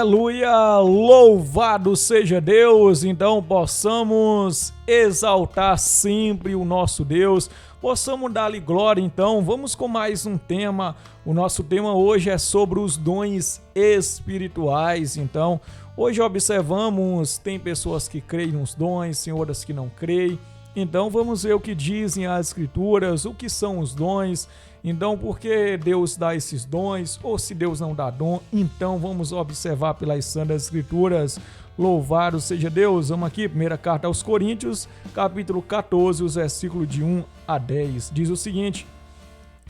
Aleluia! Louvado seja Deus! Então possamos exaltar sempre o nosso Deus, possamos dar-lhe glória. Então vamos com mais um tema. O nosso tema hoje é sobre os dons espirituais. Então hoje observamos, tem pessoas que creem nos dons, tem outras que não creem. Então vamos ver o que dizem as escrituras, o que são os dons. Então, por que Deus dá esses dons? Ou se Deus não dá dom, então vamos observar pelas Santas Escrituras. Louvado seja Deus. Vamos aqui, primeira carta aos Coríntios, capítulo 14, os versículos de 1 a 10. Diz o seguinte: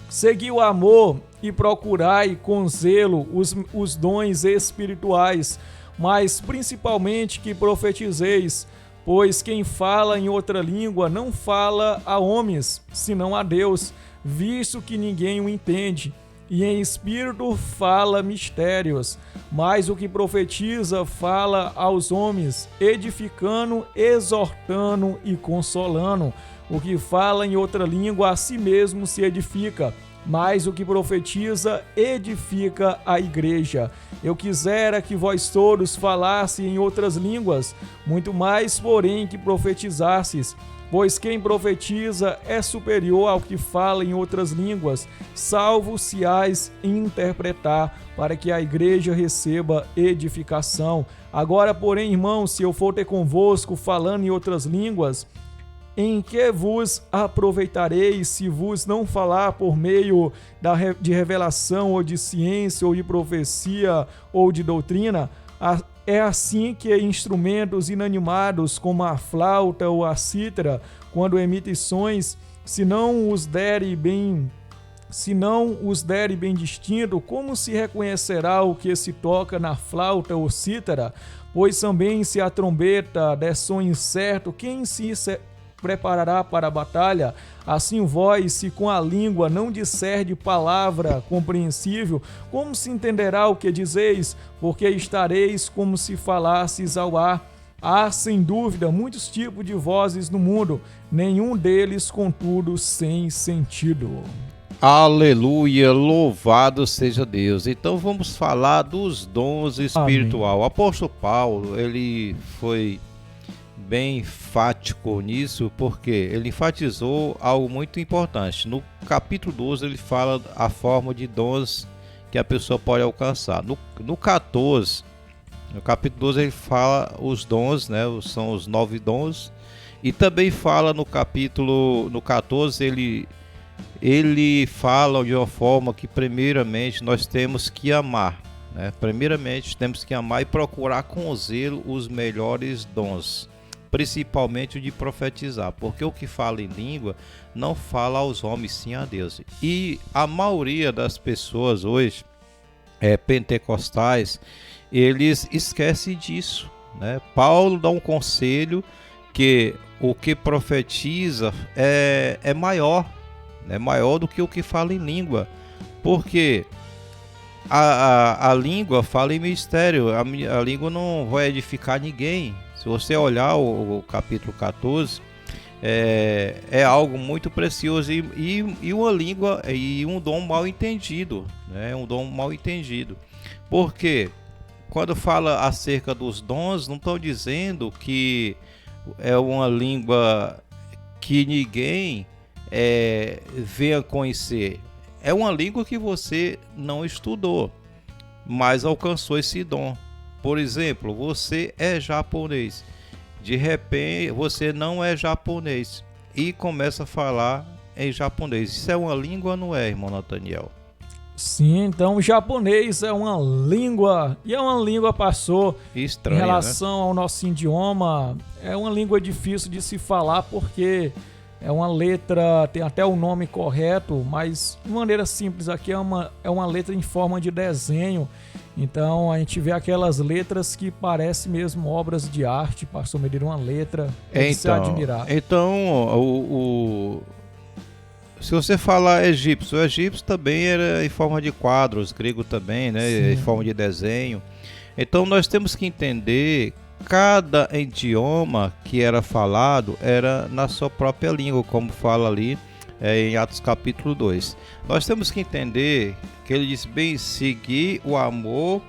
segui o amor e procurai com zelo os dons espirituais, mas principalmente que profetizeis. Pois quem fala em outra língua não fala a homens, senão a Deus, visto que ninguém o entende, e em espírito fala mistérios. Mas o que profetiza fala aos homens, edificando, exortando e consolando. O que fala em outra língua a si mesmo se edifica, mas o que profetiza edifica a igreja. Eu quisera que vós todos falasse em outras línguas, muito mais, porém, que profetizasses. Pois quem profetiza é superior ao que fala em outras línguas, salvo se as interpretar, para que a igreja receba edificação. Agora, porém, irmãos, se eu for ter convosco falando em outras línguas, em que vos aproveitareis se vos não falar por meio de revelação ou de ciência ou de profecia ou de doutrina? É assim que instrumentos inanimados como a flauta ou a cítara, quando emitem sons, se não os derem bem distinto, como se reconhecerá o que se toca na flauta ou cítara? Pois também se a trombeta der som incerto, quem se preparará para a batalha? Assim vós, se com a língua não discerde palavra compreensível, como se entenderá o que dizeis? Porque estareis como se falasseis ao ar. Há, sem dúvida, muitos tipos de vozes no mundo, nenhum deles, contudo, sem sentido. Aleluia, louvado seja Deus. Então vamos falar dos dons espirituais. O apóstolo Paulo, ele foi bem enfático nisso, porque ele enfatizou algo muito importante. No capítulo 12 ele fala a forma de dons que a pessoa pode alcançar. No capítulo 12 ele fala os dons, né? São os 9 dons. E também fala no 14 ele fala de uma forma que primeiramente nós temos que amar, né? Primeiramente temos que amar e procurar com zelo os melhores dons, principalmente o de profetizar, porque o que fala em língua não fala aos homens, sim a Deus. E a maioria das pessoas hoje, pentecostais, eles esquecem disso, né? Paulo dá um conselho que o que profetiza é maior do que o que fala em língua, porque a língua fala em mistério, a língua não vai edificar ninguém. Se você olhar o capítulo 14, é algo muito precioso e uma língua e um dom mal entendido, né? Um dom mal entendido. Porque quando fala acerca dos dons, não estão dizendo que é uma língua que ninguém venha conhecer. É uma língua que você não estudou, mas alcançou esse dom. Por exemplo, você é japonês, de repente você não é japonês e começa a falar em japonês. Isso é uma língua, não é, irmão Nathaniel? Sim, então o japonês é uma língua, e é uma língua, pastor, estranha, em relação ao nosso idioma, é uma língua difícil de se falar, porque é uma letra, tem até o nome correto, mas de maneira simples aqui é uma letra em forma de desenho. Então a gente vê aquelas letras que parecem mesmo obras de arte, pastor Medeiros, uma letra de se admirar. Então, se você falar egípcio, o egípcio também era em forma de quadros, grego também, né? Sim. Em forma de desenho. Então nós temos que entender, cada idioma que era falado era na sua própria língua, como fala ali em Atos capítulo 2. Nós temos que entender que ele diz bem, seguir o amor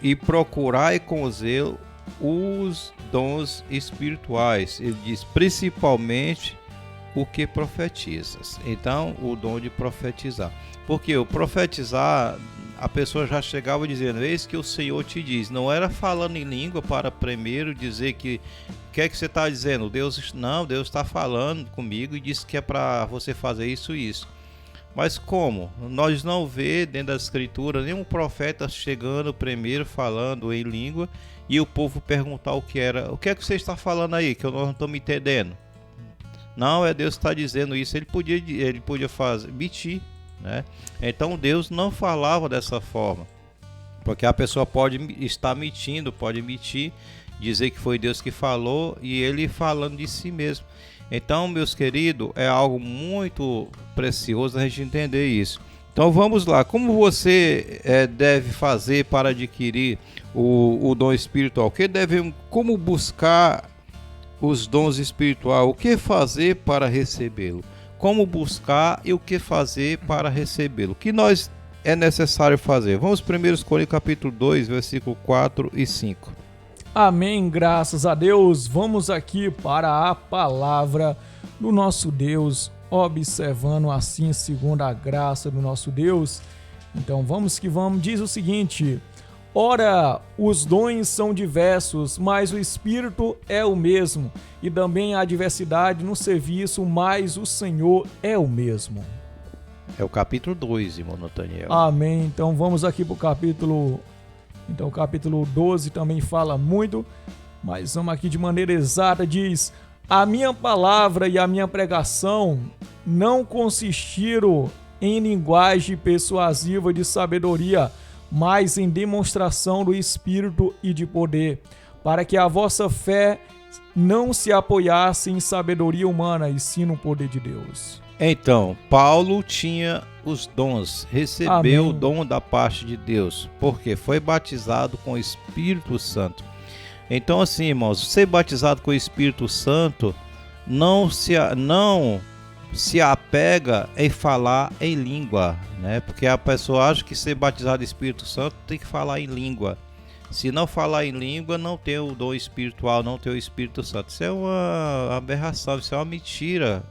e procurai com zelo os dons espirituais. Ele diz, principalmente o que profetizas. Então, o dom de profetizar. Porque o profetizar, a pessoa já chegava dizendo, eis que o Senhor te diz. Não era falando em língua para primeiro dizer que o que é que você está dizendo? Deus está falando comigo e disse que é para você fazer isso e isso. Mas como? Nós não vê dentro da escritura nenhum profeta chegando primeiro falando em língua e o povo perguntar o que era. O que é que você está falando aí que eu não estou me entendendo? Não, é Deus que está dizendo isso. Ele podia mentir, né? Então Deus não falava dessa forma. Porque a pessoa pode estar mentindo, pode mentir, dizer que foi Deus que falou e ele falando de si mesmo. Então, meus queridos, é algo muito precioso a gente entender isso. Então vamos lá, como você deve fazer para adquirir o dom espiritual? Como buscar os dons espirituais? O que fazer para recebê-lo? Como buscar e o que fazer para recebê-lo? O que nós é necessário fazer? Vamos 1 Coríntios capítulo 2, versículo 4 e 5. Amém, graças a Deus. Vamos aqui para a palavra do nosso Deus, observando assim segundo a graça do nosso Deus. Então vamos que vamos. Diz o seguinte: ora, os dons são diversos, mas o Espírito é o mesmo. E também há diversidade no serviço, mas o Senhor é o mesmo. É o capítulo 2, irmão Nathaniel. Amém. Então vamos aqui para o capítulo... Então o capítulo 12 também fala muito, mas vamos aqui de maneira exata, diz: a minha palavra e a minha pregação não consistiram em linguagem persuasiva de sabedoria, mas em demonstração do Espírito e de poder, para que a vossa fé não se apoiasse em sabedoria humana, e sim no poder de Deus. Então, Paulo tinha os dons, recebeu Amém. O dom da parte de Deus, porque foi batizado com o Espírito Santo. Então, assim, irmãos, ser batizado com o Espírito Santo não se apega em falar em língua, né? Porque a pessoa acha que ser batizado com o Espírito Santo tem que falar em língua. Se não falar em língua, não tem o dom espiritual, não tem o Espírito Santo. Isso é uma aberração, isso é uma mentira.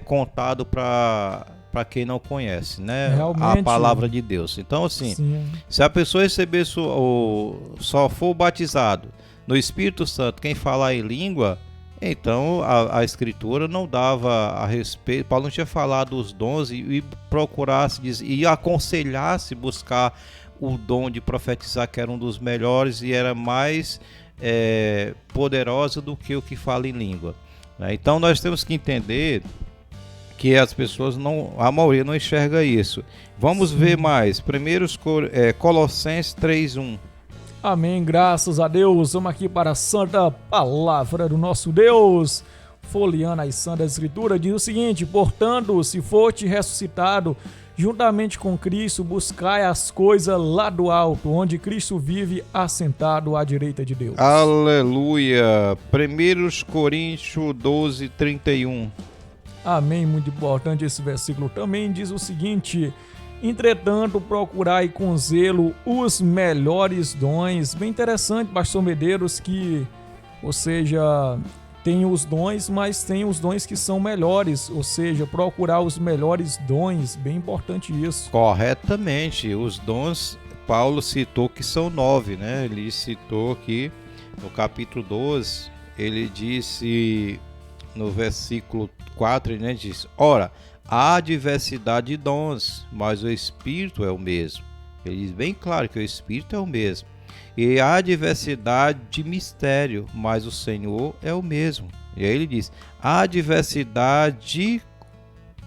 Contado para quem não conhece, né? Realmente, a palavra de Deus. Então, assim, sim. Se a pessoa receber só for batizado no Espírito Santo, quem falar em língua, então a Escritura não dava a respeito. Paulo não tinha falado dos dons e procurasse e aconselhasse buscar o dom de profetizar, que era um dos melhores e era mais poderoso do que o que fala em língua. Então nós temos que entender que as pessoas a maioria não enxerga isso. Vamos ver mais. Colossenses 3:1. Amém, graças a Deus. Vamos aqui para a santa palavra do nosso Deus. Folheando a Santa Escritura, diz o seguinte: portanto, se forte ressuscitado juntamente com Cristo, buscai as coisas lá do alto, onde Cristo vive assentado à direita de Deus. Aleluia. 1 Coríntios 12:31. Amém, muito importante esse versículo também. Diz o seguinte: entretanto, procurai com zelo os melhores dons. Bem interessante, pastor Medeiros, que, ou seja, tem os dons, mas tem os dons que são melhores, ou seja, procurar os melhores dons. Bem importante isso. Corretamente, os dons, Paulo citou que são 9, né? Ele citou aqui no capítulo 12, ele disse no versículo 4, ele diz: ora, há diversidade de dons, mas o Espírito é o mesmo. Ele diz bem claro que o Espírito é o mesmo. E há diversidade de mistério, mas o Senhor é o mesmo. E aí ele diz: há diversidade de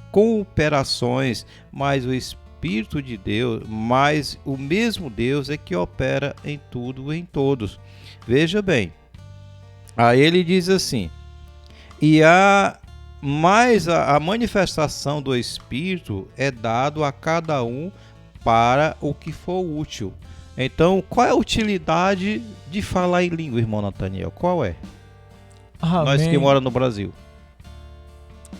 cooperações, mas o Espírito de Deus, mas o mesmo Deus é que opera em tudo e em todos. Veja bem, aí ele diz assim: mas a manifestação do Espírito é dado a cada um para o que for útil. Então, qual é a utilidade de falar em língua, irmão Nathaniel? Qual é? Amém. Nós que moramos no Brasil.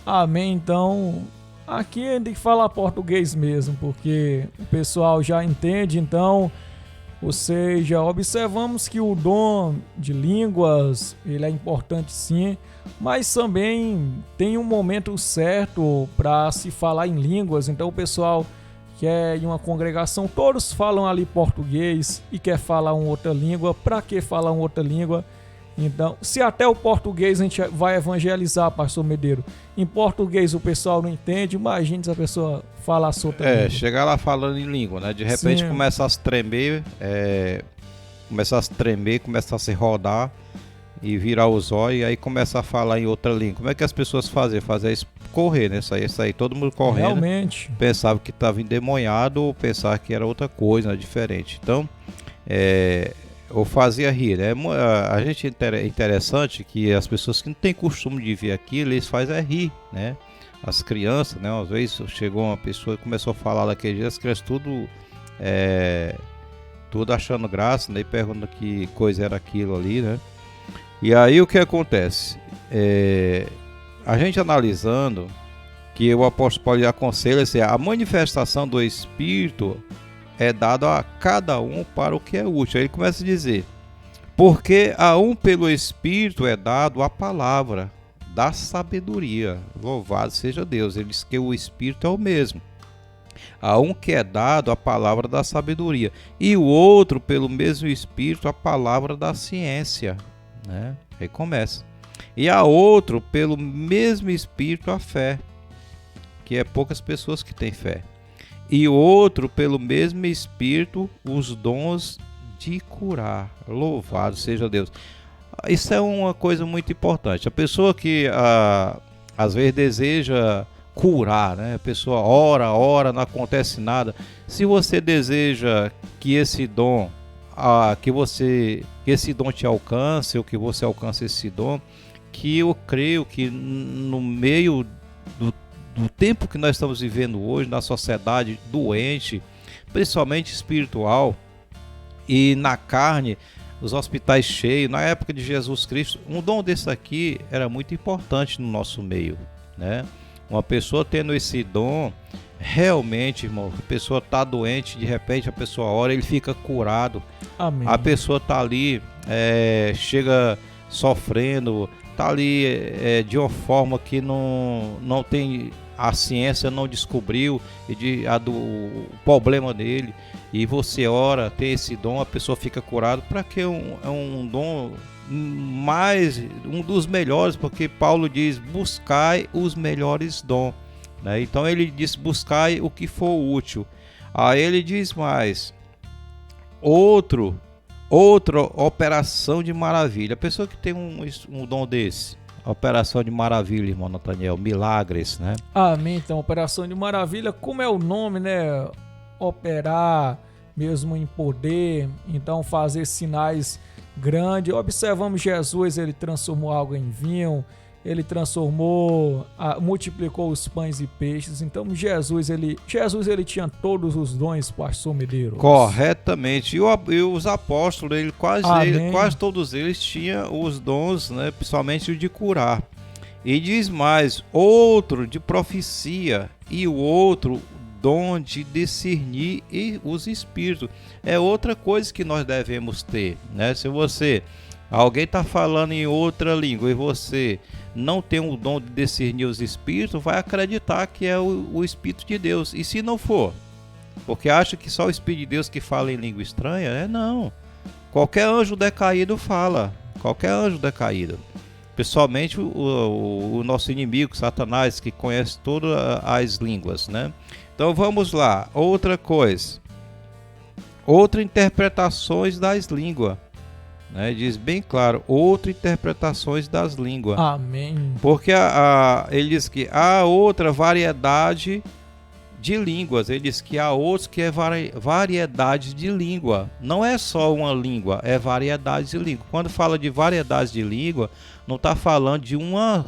Amém. Então, aqui tem que falar português mesmo, porque o pessoal já entende. Então, Ou seja, observamos que o dom de línguas, ele é importante sim, mas também tem um momento certo para se falar em línguas. Então o pessoal que é em uma congregação, todos falam ali português e quer falar uma outra língua. Para que falar uma outra língua? Então, se até o português a gente vai evangelizar, pastor Medeiro, em português o pessoal não entende, imagine se a pessoa falasse outra língua. Chegar lá falando em língua, né? De repente começa a se tremer, começa a se rodar e virar os olhos, e aí começa a falar em outra língua. Como é que as pessoas fazem? Fazer isso, correr, né? Isso aí, todo mundo correndo. Realmente. Pensava que estava endemoniado ou pensava que era outra coisa, né? Diferente. Então, ou fazia rir, né? A gente é interessante que as pessoas que não têm costume de ver aquilo, eles fazem rir, né? As crianças, né? Às vezes chegou uma pessoa e começou a falar daquele jeito, as crianças tudo achando graça, né? E perguntando que coisa era aquilo ali, né? E aí o que acontece? A gente analisando que o apóstolo Paulo aconselha assim, a manifestação do Espírito é dada a cada um para o que é útil. Aí ele começa a dizer, porque a um pelo Espírito é dado a palavra da sabedoria. Louvado seja Deus. Ele diz que o Espírito é o mesmo. A um que é dado a palavra da sabedoria, e o outro pelo mesmo Espírito a palavra da ciência, né? Aí começa. E a outro pelo mesmo Espírito a fé, que é poucas pessoas que têm fé. E outro pelo mesmo Espírito os dons de curar. Louvado seja Deus. Isso é uma coisa muito importante. A pessoa que às vezes deseja curar, né? A pessoa ora, não acontece nada. Se você deseja que esse dom, que esse dom te alcance, ou que você alcance esse dom, que eu creio que no meio do tempo que nós estamos vivendo hoje, na sociedade doente, principalmente espiritual, e na carne, os hospitais cheios, na época de Jesus Cristo, um dom desse aqui era muito importante no nosso meio, né? Uma pessoa tendo esse dom, realmente, irmão, a pessoa está doente, de repente a pessoa ora, ele fica curado. Amém. A pessoa está ali, chega sofrendo, está ali de uma forma que não tem, a ciência não descobriu do problema dele, e você ora, tem esse dom, a pessoa fica curada. Para que é um dom um dos melhores, porque Paulo diz, buscai os melhores dons, né? Então ele diz, buscai o que for útil. Aí ele diz mais, outra operação de maravilha. A pessoa que tem um dom desse, operação de maravilha, irmão Nathaniel, milagres, né? Amém. Então, operação de maravilha, como é o nome, né? Operar mesmo em poder, então fazer sinais grandes. Observamos Jesus, ele transformou água em vinho, ele multiplicou os pães e peixes. Então Jesus ele tinha todos os dons, pastor Medeiros. Corretamente. E os apóstolos, quase todos eles tinham os dons, né, principalmente o de curar. E diz mais, outro de profecia, e o outro dom de discernir e os espíritos. É outra coisa que nós devemos ter, né? Se alguém está falando em outra língua e você não tem o dom de discernir os espíritos, vai acreditar que é o Espírito de Deus. E se não for, porque acha que só o Espírito de Deus que fala em língua estranha, não. Qualquer anjo decaído fala, qualquer anjo decaído. Pessoalmente o nosso inimigo, Satanás, que conhece todas as línguas, né? Então vamos lá, outra coisa. Outras interpretações das línguas. Né, diz bem claro, outras interpretações das línguas. Amém. Porque ele diz que há outra variedade de línguas. Ele diz que há outros que é variedade de língua. Não é só uma língua, é variedade de língua. Quando fala de variedade de língua, não está falando de uma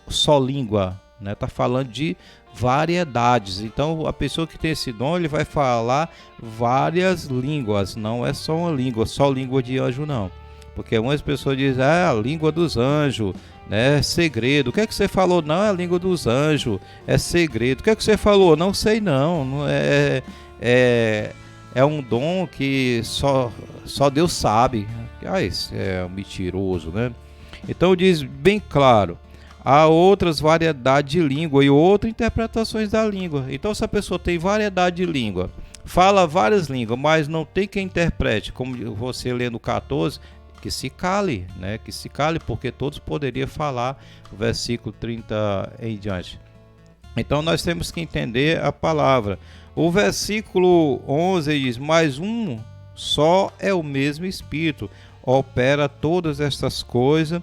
só língua, né? Está falando de variedades. Então a pessoa que tem esse dom, ele vai falar várias línguas. Não é só uma língua, só língua de anjo não. Porque muitas pessoas dizem, a língua dos anjos, né? Segredo. O que é que você falou? Não, é a língua dos anjos, é segredo. O que é que você falou? Não sei não. É é um dom que só Deus sabe. Esse é um mentiroso, né? Então diz bem claro, há outras variedades de língua e outras interpretações da língua. Então se a pessoa tem variedade de língua, fala várias línguas, mas não tem quem interprete, como você lê no 14, que se cale, né? Que se cale, porque todos poderiam falar, o versículo 30 em diante. Então nós temos que entender a palavra. O versículo 11 diz, mas um só é o mesmo Espírito, opera todas estas coisas,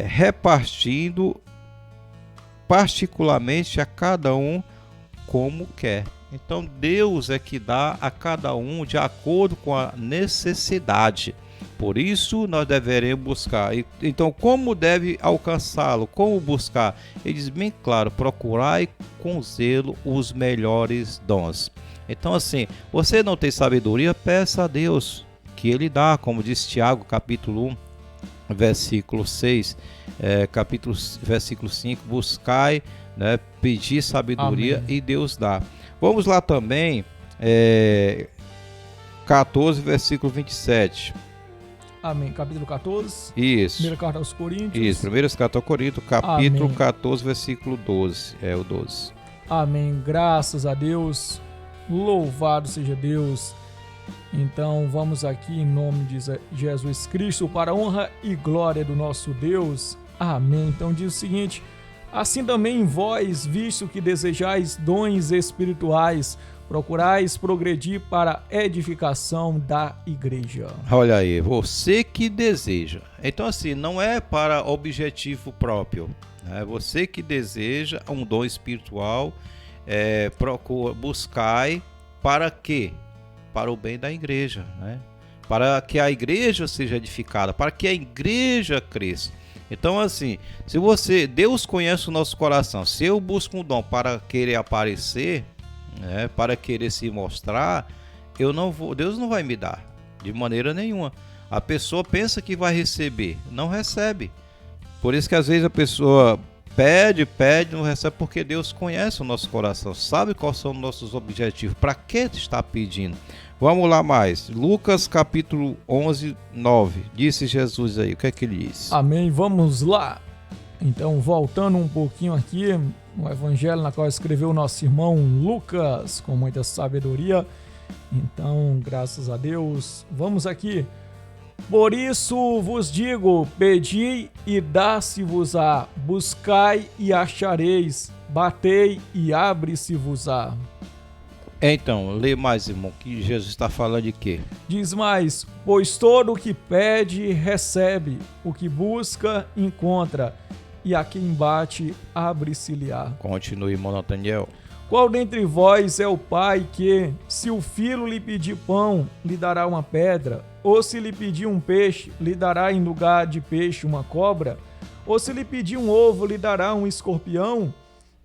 repartindo particularmente a cada um como quer. Então Deus é que dá a cada um de acordo com a necessidade. Por isso nós deveremos buscar. Então como deve alcançá-lo? Como buscar? Ele diz bem claro, procurai com zelo os melhores dons. Então assim, você não tem sabedoria, peça a Deus que Ele dá, como diz Tiago capítulo 1, versículo 6, versículo 5, buscai, né, pedir sabedoria. Amém. E Deus dá. Vamos lá também, 14, versículo 27. Amém. Capítulo 14. Isso. Primeira carta aos Coríntios. Isso. Primeira carta aos Coríntios, capítulo Amém. 14, versículo 12. É o 12. Amém. Graças a Deus. Louvado seja Deus. Então vamos aqui em nome de Jesus Cristo, para a honra e glória do nosso Deus. Amém. Então diz o seguinte: assim também vós, visto que desejais dons espirituais, procurais progredir para a edificação da igreja. Olha aí, você que deseja. Então assim, não é para objetivo próprio. É você que deseja um dom espiritual, buscai para quê? Para o bem da igreja, né? Para que a igreja seja edificada, para que a igreja cresça. Então assim, se Deus conhece o nosso coração. Se eu busco um dom para querer aparecer, para querer se mostrar, Deus não vai me dar de maneira nenhuma. A pessoa pensa que vai receber, não recebe. Por isso que às vezes a pessoa pede, não recebe, porque Deus conhece o nosso coração, sabe quais são os nossos objetivos, para que está pedindo. Vamos lá mais, Lucas capítulo 11, 9, disse Jesus aí, o que é que ele diz? Amém, vamos lá. Então, voltando um pouquinho aqui no evangelho na qual escreveu o nosso irmão Lucas, com muita sabedoria. Então, graças a Deus, vamos aqui. Por isso vos digo, pedi e dá-se-vos-á, buscai e achareis, batei e abre-se-vos-á. Então, lê mais, irmão, que Jesus está falando de quê? Diz mais, pois todo o que pede, recebe, o que busca, encontra, e a quem bate, abre-se-lhe-á. Continue, irmão Nathaniel. Qual dentre vós é o pai que, se o filho lhe pedir pão, lhe dará uma pedra? Ou se lhe pedir um peixe, lhe dará em lugar de peixe uma cobra? Ou se lhe pedir um ovo, lhe dará um escorpião?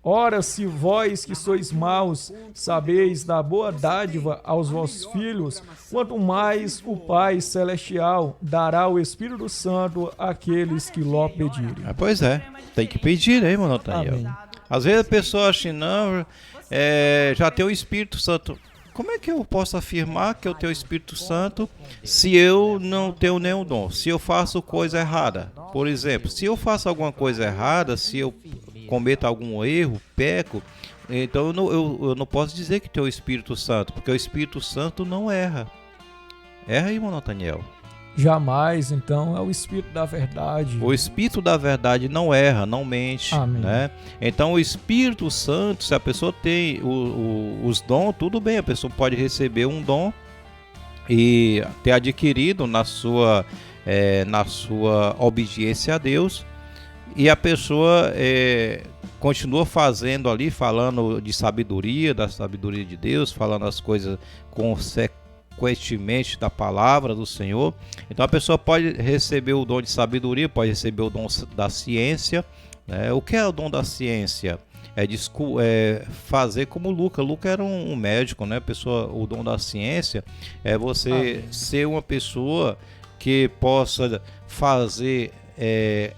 Ora, se vós que sois maus, sabeis dar boa dádiva aos vossos filhos, quanto mais o Pai Celestial dará o Espírito Santo àqueles que lhe pedirem. Pois é, tem que pedir, né, irmão Nathaniel? Amém. Às vezes a pessoa acha, não, já tem o Espírito Santo. Como é que eu posso afirmar que eu tenho o Espírito Santo se eu não tenho nenhum dom? Se eu faço coisa errada? Por exemplo, se eu faço alguma coisa errada, se eu cometo algum erro, peco, então eu não posso dizer que tenho o Espírito Santo, porque o Espírito Santo não erra. Erra, irmão Nathaniel? Jamais, então, é o Espírito da verdade. O Espírito da verdade não erra, não mente. Amém. Né? Então o Espírito Santo, se a pessoa tem os dons, tudo bem, a pessoa pode receber um dom e ter adquirido na sua obediência a Deus, e a pessoa continua fazendo ali, falando de sabedoria, da sabedoria de Deus, falando as coisas consequentemente da palavra do Senhor. Então a pessoa pode receber o dom de sabedoria, pode receber o dom da ciência, né? O que é o dom da ciência? É fazer como Luca. Luca era um médico, né? O dom da ciência é você ser uma pessoa que possa fazer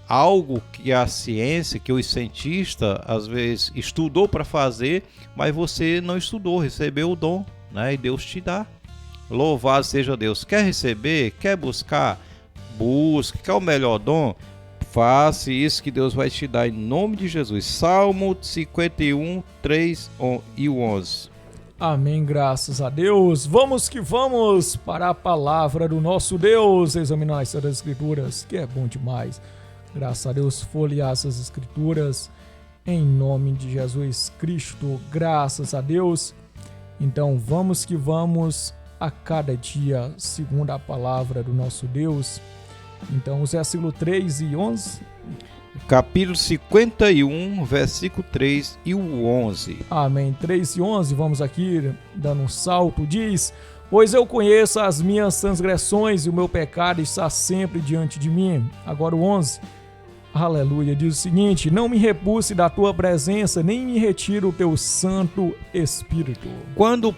algo que a ciência, que o cientista às vezes estudou para fazer, mas você não estudou, recebeu o dom, né? E Deus te dá. Louvado seja Deus. Quer receber? Quer buscar? Busque. Quer o melhor dom? Faça isso que Deus vai te dar em nome de Jesus. Salmo 51, 3 e 11. Amém, graças a Deus. Vamos que vamos para a palavra do nosso Deus, examinar as Sagradas Escrituras, que é bom demais. Graças a Deus, folhear essas Escrituras em nome de Jesus Cristo, graças a Deus. Então, vamos que vamos a cada dia, segundo a palavra do nosso Deus. Então, os versículos 3 e 11... Capítulo 51, versículo 3 e o 11. Amém. 3 e 11, vamos aqui dando um salto. Diz: pois eu conheço as minhas transgressões e o meu pecado está sempre diante de mim. Agora o 11, aleluia, diz o seguinte: não me repulse da tua presença, nem me retire o teu Santo Espírito. Quando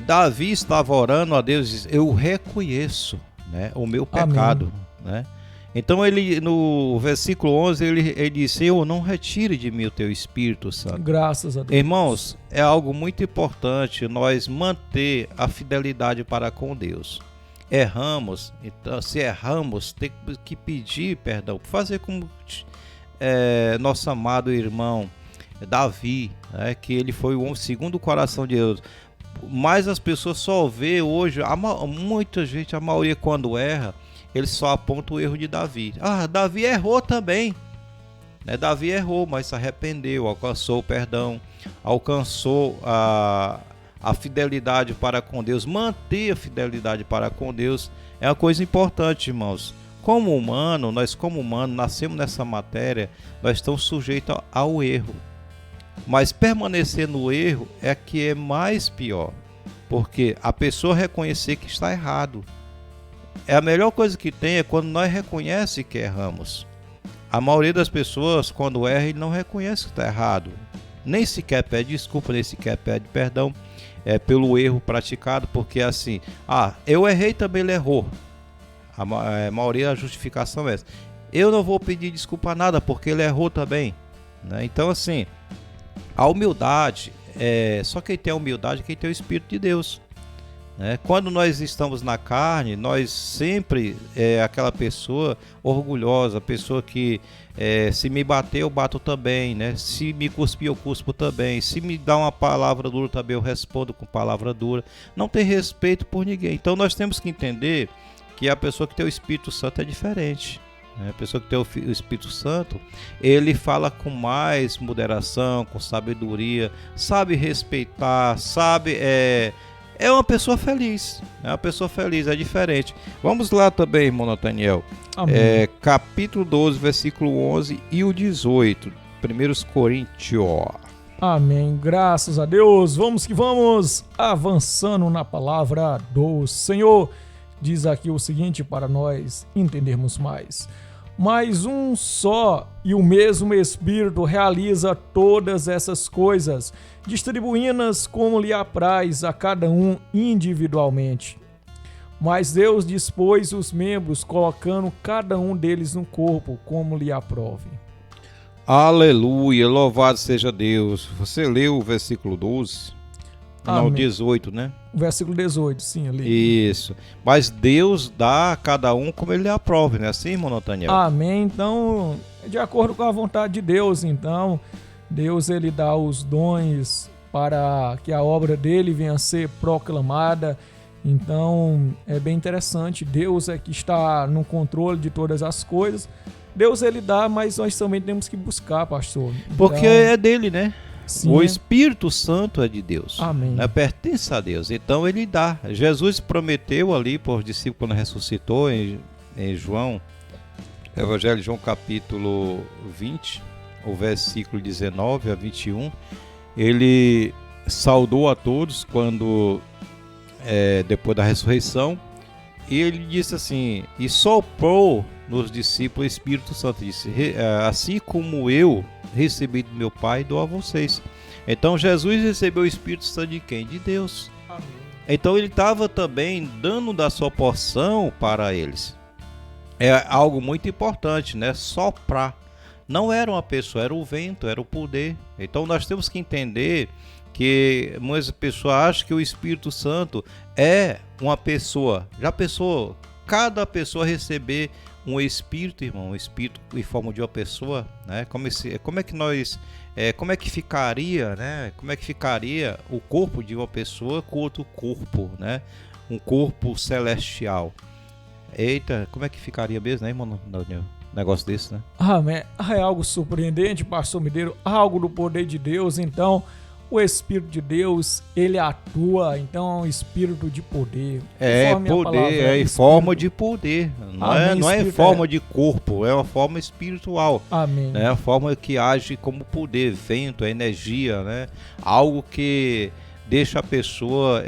Davi estava orando a Deus, diz: eu reconheço, né, o meu pecado, né? Então ele, no versículo 11, ele diz: Senhor, não retire de mim o teu Espírito Santo. Graças a Deus. Irmãos, é algo muito importante nós manter a fidelidade para com Deus. Erramos, então se erramos, tem que pedir perdão, fazer como nosso amado irmão Davi, né, que ele foi o segundo coração de Deus. Mas as pessoas só vê hoje, muita gente, a maioria quando erra, ele só aponta o erro de Davi. Davi errou também. Né? Davi errou, mas se arrependeu, alcançou o perdão, alcançou a fidelidade para com Deus. Manter a fidelidade para com Deus é uma coisa importante, irmãos. Como humano, nós nascemos nessa matéria, nós estamos sujeitos ao erro. Mas permanecer no erro é que é mais pior, porque a pessoa reconhecer que está errado. A melhor coisa que tem é quando nós reconhecemos que erramos. A maioria das pessoas, quando erra, ele não reconhece que está errado. Nem sequer pede desculpa, nem sequer pede perdão pelo erro praticado, porque assim, eu errei, também ele errou. A maioria da justificação é essa. Eu não vou pedir desculpa a nada, porque ele errou também. Né? Então assim, a humildade, só quem tem a humildade é quem tem o Espírito de Deus. Quando nós estamos na carne, nós sempre aquela pessoa orgulhosa, pessoa que se me bater eu bato também, né? Se me cuspir eu cuspo também, se me dá uma palavra dura também eu respondo com palavra dura, não tem respeito por ninguém. Então nós temos que entender que a pessoa que tem o Espírito Santo é diferente. A pessoa que tem o Espírito Santo, ele fala com mais moderação, com sabedoria, sabe respeitar, sabe... É uma pessoa feliz, é diferente. Vamos lá também, irmão Nathaniel. Capítulo 12, versículo 11 e o 18, 1 Coríntios. Amém, graças a Deus. Vamos que vamos, avançando na palavra do Senhor. Diz aqui o seguinte para nós entendermos mais. Mas um só e o mesmo Espírito realiza todas essas coisas, distribuindo-as como lhe apraz a cada um individualmente. Mas Deus dispôs os membros, colocando cada um deles no corpo, como lhe aprove. Aleluia, louvado seja Deus. Você leu o versículo 12? Não, 18, né? O versículo 18, sim, ali. Isso. Mas Deus dá a cada um como ele lhe aprove, não é assim, irmão Nathaniel? Amém. Então, de acordo com a vontade de Deus, então, Deus ele dá os dons para que a obra dele venha a ser proclamada. Então, é bem interessante. Deus é que está no controle de todas as coisas. Deus ele dá, mas nós também temos que buscar, pastor. Então, porque é dele, né? Sim, o Espírito Santo é de Deus. Amém. Né? Pertence a Deus. Então ele dá. Jesus prometeu ali para os discípulos quando ressuscitou em João, Evangelho de João capítulo 20, o versículo 19 a 21. Ele saudou a todos quando depois da ressurreição. E ele disse assim, e soprou nos discípulos o Espírito Santo, disse, assim como eu recebi do meu Pai, dou a vocês. Então Jesus recebeu o Espírito Santo de quem? De Deus. Amém. Então ele estava também dando da sua porção para eles. É algo muito importante, né? Soprar. Não era uma pessoa, era o vento, era o poder. Então nós temos que entender que muitas pessoas acham que o Espírito Santo é uma pessoa. Já pensou cada pessoa receber um espírito, irmão, um espírito em forma de uma pessoa, né? Como é que ficaria, né? Como é que ficaria o corpo de uma pessoa com outro corpo, né? Um corpo celestial. Eita, como é que ficaria mesmo, né, irmão? Negócio desse, né? Amém. É algo surpreendente, pastor Mineiro, algo do poder de Deus. Então, o Espírito de Deus, ele atua, então é um espírito de poder. É poder, é em forma de poder. Não é em forma de corpo, é uma forma espiritual. Amém. É uma forma que age como poder, vento, energia, né? Algo que deixa a pessoa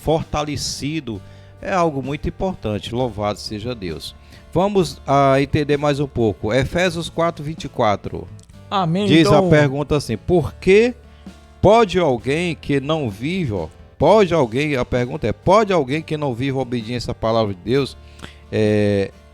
fortalecido. É algo muito importante, louvado seja Deus. Vamos entender mais um pouco. Efésios 4:24. Amém. Diz então... a pergunta assim: por que pode alguém que não vive, a pergunta é: pode alguém que não vive a obediência à palavra de Deus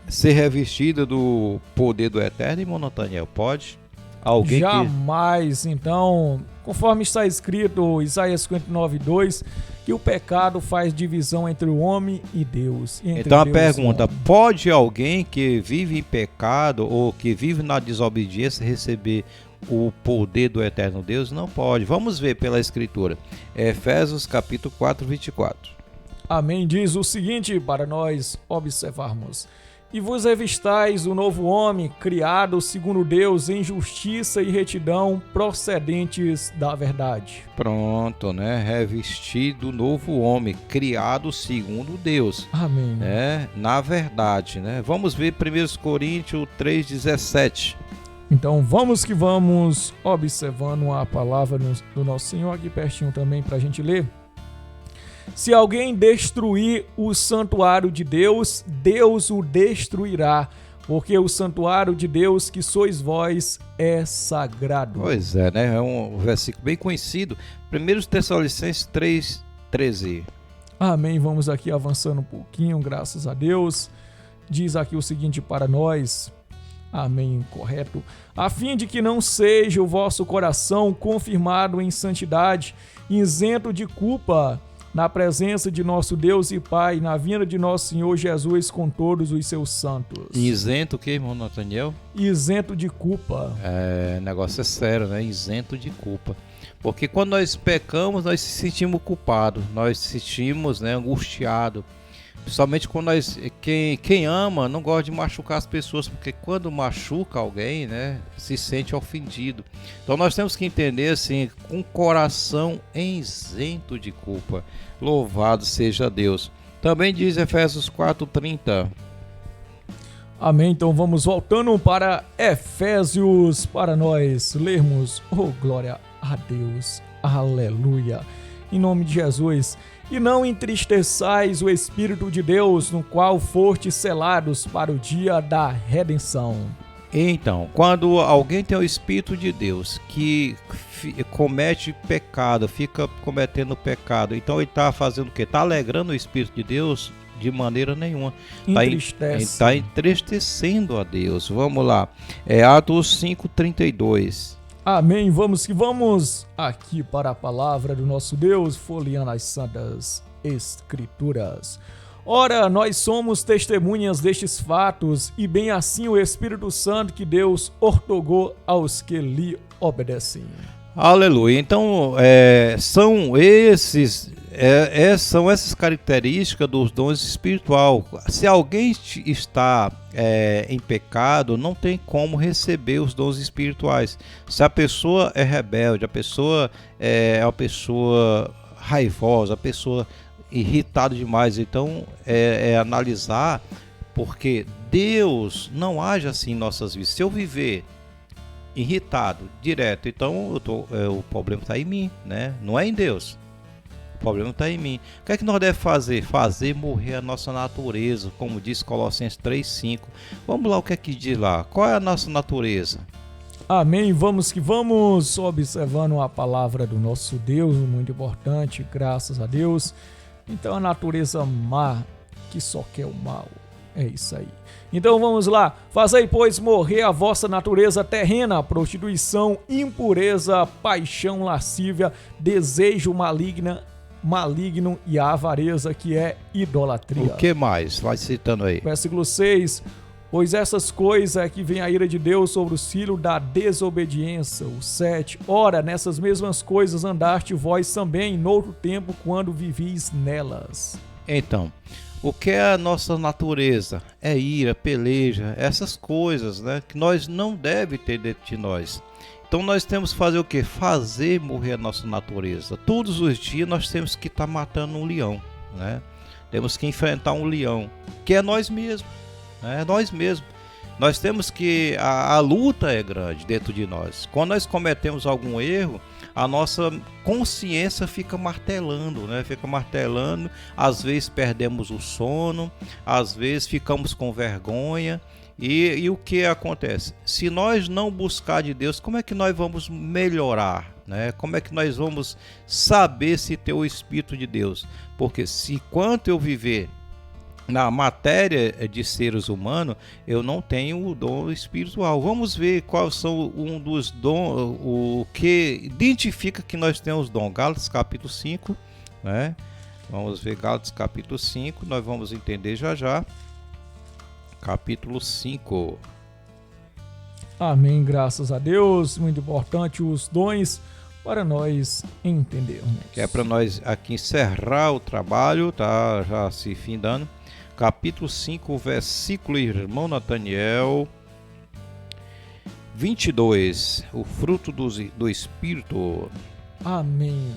ser revestido do poder do Eterno, irmão Nathaniel? Pode? Alguém Jamais. Então, conforme está escrito, Isaías 59:2, que o pecado faz divisão entre o homem e Deus. Então a pergunta: pode alguém que vive em pecado ou que vive na desobediência receber o poder do eterno Deus? Não pode. Vamos ver pela escritura. Efésios capítulo 4:24. Amém. Diz o seguinte para nós observarmos: e vos revistais o novo homem, criado segundo Deus em justiça e retidão, procedentes da verdade. Pronto, né? Revestido o novo homem, criado segundo Deus. Amém. Na verdade, né? Vamos ver 1 Coríntios 3:17. Então vamos que vamos, observando a palavra do nosso Senhor aqui pertinho também para a gente ler. Se alguém destruir o santuário de Deus, Deus o destruirá, porque o santuário de Deus que sois vós é sagrado. Pois é, né? É um versículo bem conhecido. 1 Tessalonicenses 3:13. Amém. Vamos aqui avançando um pouquinho, graças a Deus. Diz aqui o seguinte para nós. Amém, correto. A fim de que não seja o vosso coração confirmado em santidade, isento de culpa, na presença de nosso Deus e Pai, na vinda de nosso Senhor Jesus com todos os seus santos. Isento o que, irmão Nathaniel? Isento de culpa. O negócio é sério, né? Isento de culpa. Porque quando nós pecamos, nós se sentimos culpados, nós se sentimos, né, angustiados. Principalmente quando quem ama não gosta de machucar as pessoas, porque quando machuca alguém, né, se sente ofendido. Então nós temos que entender assim, com coração isento de culpa. Louvado seja Deus. Também diz Efésios 4:30. Amém. Então vamos voltando para Efésios para nós lermos. Oh, glória a Deus. Aleluia. Em nome de Jesus. E não entristeçais o Espírito de Deus, no qual fostes selados para o dia da redenção. Então, quando alguém tem o Espírito de Deus que comete pecado, fica cometendo pecado, então ele está fazendo o quê? Está alegrando o Espírito de Deus? De maneira nenhuma. Está entristecendo a Deus. Vamos lá. Atos 5:32. Amém. Vamos que vamos aqui para a palavra do nosso Deus, folheando as santas escrituras. Ora, nós somos testemunhas destes fatos, e bem assim o Espírito Santo que Deus ortogou aos que lhe obedecem. Aleluia. Então, são essas características dos dons espirituais. Se alguém está em pecado, não tem como receber os dons espirituais. Se a pessoa é rebelde, a pessoa é uma pessoa raivosa, a pessoa irritada demais, então analisar, porque Deus não age assim em nossas vidas. Se eu viver irritado, direto, então o problema está em mim, né? Não é em Deus. O problema está em mim. O que é que nós devemos fazer? Fazer morrer a nossa natureza, como diz Colossenses 3:5. Vamos lá, o que é que diz lá? Qual é a nossa natureza? Amém. Vamos que vamos, observando a palavra do nosso Deus, muito importante, graças a Deus. Então a natureza má, que só quer o mal. É isso aí. Então vamos lá. Fazei, pois, morrer a vossa natureza terrena, prostituição, impureza, paixão lascívia, desejo maligno e a avareza, que é idolatria. O que mais? Vai citando aí. Versículo 6. Pois essas coisas é que vem a ira de Deus sobre os filhos da desobediência. O 7. Ora, nessas mesmas coisas andaste vós também, noutro tempo, quando vivis nelas. Então, o que é a nossa natureza? É ira, peleja, essas coisas, né, que nós não deve ter dentro de nós. Então nós temos que fazer o quê? Fazer morrer a nossa natureza. Todos os dias nós temos que estar matando um leão, né? Temos que enfrentar um leão, que é nós mesmos, né? É nós mesmos. Nós temos que... A luta é grande dentro de nós. Quando nós cometemos algum erro, a nossa consciência fica martelando, né? Fica martelando. Às vezes perdemos o sono, às vezes ficamos com vergonha. E o que acontece? Se nós não buscar de Deus, como é que nós vamos melhorar, né? Como é que nós vamos saber se ter o Espírito de Deus? Porque se quanto eu viver na matéria de seres humanos, eu não tenho o dom espiritual. Vamos ver quais são um dos dons, o que identifica que nós temos dom. Gálatas capítulo 5, né? Vamos ver Gálatas capítulo 5, nós vamos entender já já. Capítulo 5. Amém, graças a Deus. Muito importante os dons para nós entendermos. Que é para nós aqui encerrar o trabalho, tá já se findando. Capítulo 5, versículo, irmão Nataniel, 22. O fruto do Espírito. Amém.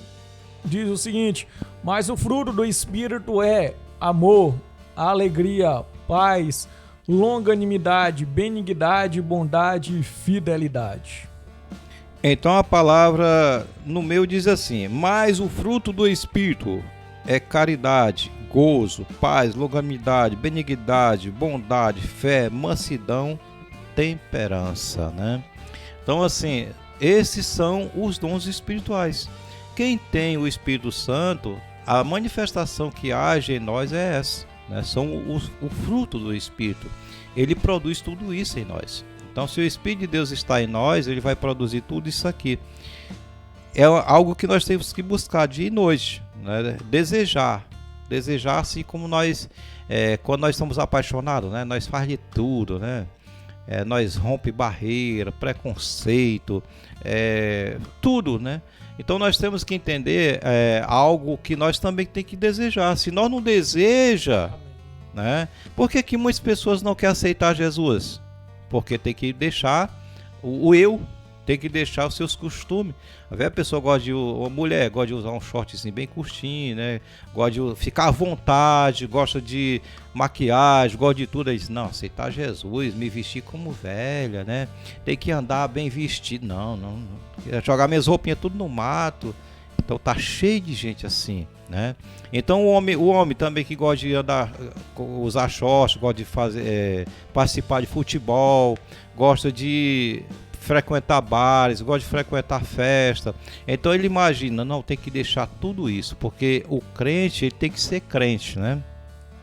Diz o seguinte: mas o fruto do Espírito é amor, alegria, paz, longanimidade, benignidade, bondade e fidelidade. Então a palavra no meio diz assim: mas o fruto do Espírito é caridade, gozo, paz, longanimidade, benignidade, bondade, fé, mansidão, temperança, né? Então assim, esses são os dons espirituais. Quem tem o Espírito Santo, a manifestação que age em nós é essa, né? São o fruto do Espírito. Ele produz tudo isso em nós. Então, se o Espírito de Deus está em nós, ele vai produzir tudo isso aqui. É algo que nós temos que buscar dia e noite, né? Desejar assim como nós, quando nós estamos apaixonados, né? Nós faz de tudo, né? Nós rompe barreira, preconceito, tudo, né? Então nós temos que entender algo que nós também tem que desejar. Se nós não deseja, né? Por que muitas pessoas não querem aceitar Jesus? Porque tem que deixar o eu, tem que deixar os seus costumes. A pessoa gosta a mulher gosta de usar um shortzinho bem curtinho, né? Gosta de ficar à vontade, gosta de maquiagem, gosta de tudo. Aí diz, não, aceitar Jesus, me vestir como velha, né? Tem que andar bem vestido. Não. Jogar minhas roupinhas tudo no mato. Então tá cheio de gente assim, né? Então o homem também que gosta de andar, usar shorts, gosta de participar de futebol, gosta de frequentar bares, gosta de frequentar festa. Então ele imagina, não, tem que deixar tudo isso, porque o crente, ele tem que ser crente, né?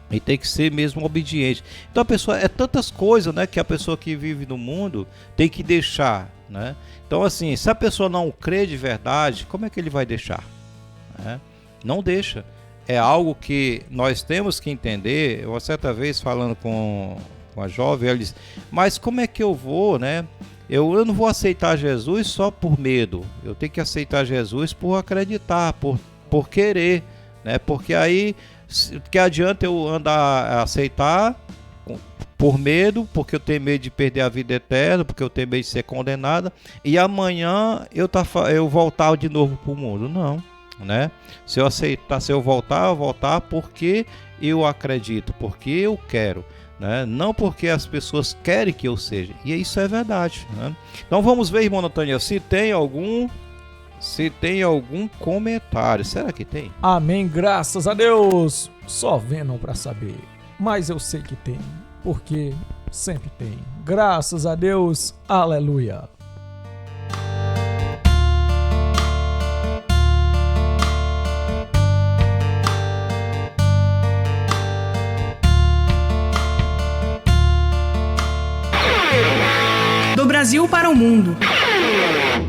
Ele tem que ser mesmo obediente. Então a pessoa, tantas coisas, né, que a pessoa que vive no mundo tem que deixar, né? Então assim, se a pessoa não crê de verdade, como é que ele vai deixar? Não deixa. É algo que nós temos que entender. Eu, certa vez, falando com a jovem, ela disse, mas como é que eu vou, né? Eu não vou aceitar Jesus só por medo. Eu tenho que aceitar Jesus por acreditar, por querer, né? Porque aí, que adianta eu andar a aceitar por medo, porque eu tenho medo de perder a vida eterna, porque eu tenho medo de ser condenada, e amanhã eu voltar de novo para o mundo? Não, né? Se eu aceitar, se eu voltar porque eu acredito, porque eu quero, né? Não porque as pessoas querem que eu seja. E isso é verdade, né? Então vamos ver, irmão Nataniel, se tem algum comentário. Será que tem? Amém, graças a Deus. Só vendo para saber, mas eu sei que tem, porque sempre tem. Graças a Deus, aleluia. Brasil para o mundo.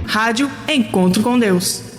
Rádio Encontro com Deus.